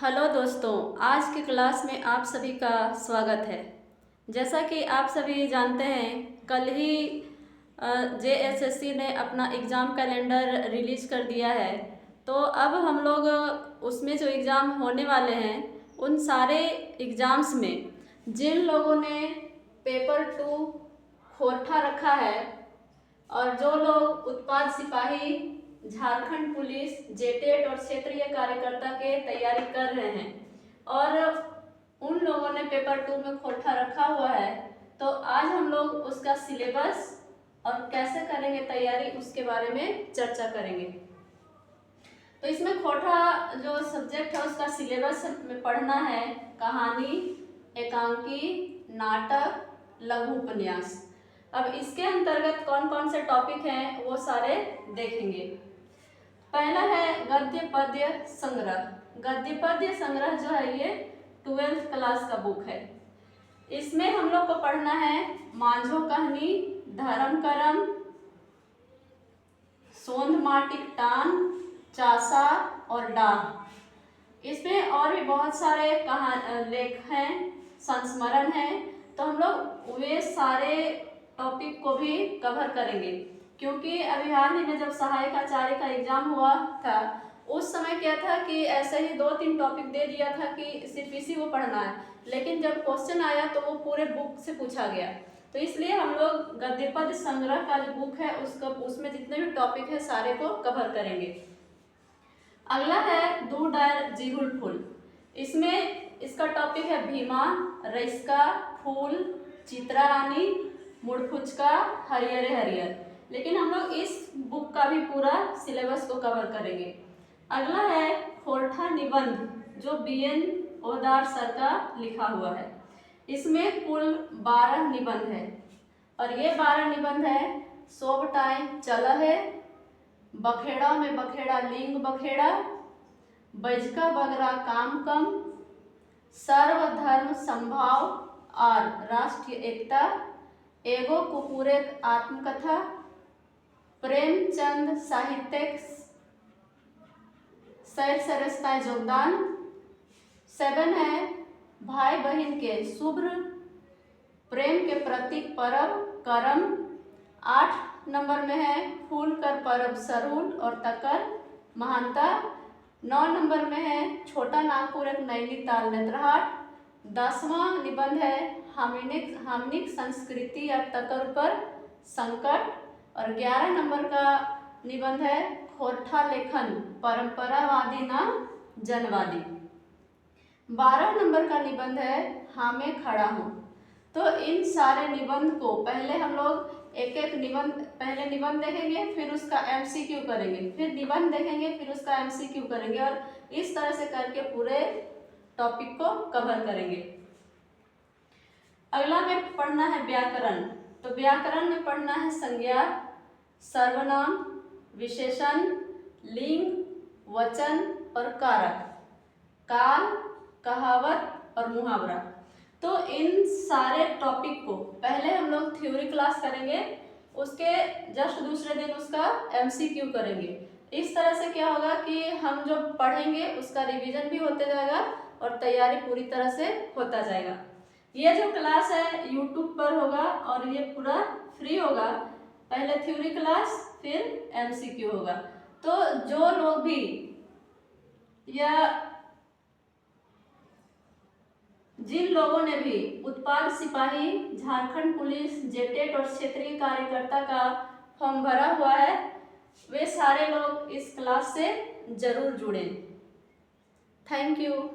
Hello दोस्तों, आज की क्लास में आप सभी का स्वागत है। जैसा कि आप सभी जानते हैं, कल ही जेएसएससी ने अपना एग्ज़ाम कैलेंडर रिलीज़ कर दिया है। तो अब हम लोग उसमें जो एग्ज़ाम होने वाले हैं उन सारे एग्ज़ाम्स में जिन लोगों ने पेपर 2 खोटा रखा है और जो लोग उत्पाद सिपाही, झारखंड पुलिस, जेटेट और क्षेत्रीय कार्यकर्ता के तैयारी कर रहे हैं और उन लोगों ने पेपर 2 में खोटा रखा हुआ है, तो आज हम लोग उसका सिलेबस और कैसे करेंगे तैयारी उसके बारे में चर्चा करेंगे। तो इसमें खोटा जो सब्जेक्ट है उसका सिलेबस में पढ़ना है कहानी, एकांकी, नाटक, लघु उपन्यास। अब इसके अंतर्गत कौन कौन से टॉपिक हैं वो सारे देखेंगे। पहला है गद्य पद्य संग्रह। गद्य पद्य संग्रह जो है ये 12th क्लास का बुक है। इसमें हम लोग को पढ़ना है मांझो कहानी, धर्म करम, सोंध माटिक टान, चासा और डाह। इसमें और भी बहुत सारे लेख हैं, संस्मरण हैं, तो हम लोग वे सारे टॉपिक को भी कवर करेंगे। क्योंकि अभी हाल ही में जब सहायक आचार्य का एग्जाम हुआ था उस समय क्या था कि ऐसे ही 2-3 टॉपिक दे दिया था कि सिर्फ इसी को पढ़ना है, लेकिन जब क्वेश्चन आया तो वो पूरे बुक से पूछा गया। तो इसलिए हम लोग गद्य पद्य संग्रह का जो बुक है उसमें जितने भी टॉपिक है सारे को कवर करेंगे। अगला है दूर डायर जिहुल फूल। इसमें इसका टॉपिक है भीमा, रईस्का, फूल, चित्रा रानी, मुड़फुचका, हरियरे हरियर। लेकिन हम लोग इस बुक का भी पूरा सिलेबस को कवर करेंगे। अगला है खोरठा निबंध जो बीएन ओदार सर का लिखा हुआ है। इसमें कुल 12 निबंध है और ये 12 निबंध है सोबटाई चल है, बखेड़ा में बखेड़ा लिंग बखेड़ा, बैजका बगरा काम कम, सर्वधर्म संभाव और राष्ट्रीय एकता, एगो कुकुरेक आत्मकथा, प्रेमचंद साहित्यिक सैर सरसता योगदान। 7 है भाई बहन के शुभ प्रेम के प्रतीक परब करम। 8 नंबर में है फूल कर परब सरूल और तकर महानता। 9 नंबर में है छोटा नागपुर एक नैनीताल नेत्रहाट। 10वां निबंध है हामनिक संस्कृति या तकर पर संकट। और 11 नंबर का निबंध है खोरठा लेखन परंपरावादी ना जनवादी। 12 नंबर का निबंध है हाँ मैं खड़ा हूँ। तो इन सारे निबंध को पहले हम लोग एक एक निबंध, पहले निबंध देखेंगे, फिर उसका एमसीक्यू करेंगे, फिर निबंध देखेंगे, फिर उसका एमसीक्यू करेंगे और इस तरह से करके पूरे टॉपिक को कवर करेंगे। अगला में पढ़ना है व्याकरण। तो व्याकरण में पढ़ना है संज्ञा, सर्वनाम, विशेषण, लिंग, वचन और कारक, काल, कहावत और मुहावरा। तो इन सारे टॉपिक को पहले हम लोग थ्योरी क्लास करेंगे, उसके जस्ट दूसरे दिन उसका एमसीक्यू करेंगे। इस तरह से क्या होगा कि हम जो पढ़ेंगे उसका रिवीजन भी होते जाएगा और तैयारी पूरी तरह से होता जाएगा। ये जो क्लास है यूट्यूब पर होगा और ये पूरा फ्री होगा। पहले थ्योरी क्लास फिर एमसीक्यू होगा। तो जो लोग भी या जिन लोगों ने भी उत्पाद सिपाही, झारखंड पुलिस, जेटेट और क्षेत्रीय कार्यकर्ता का फॉर्म भरा हुआ है वे सारे लोग इस क्लास से जरूर जुड़ें। Thank you.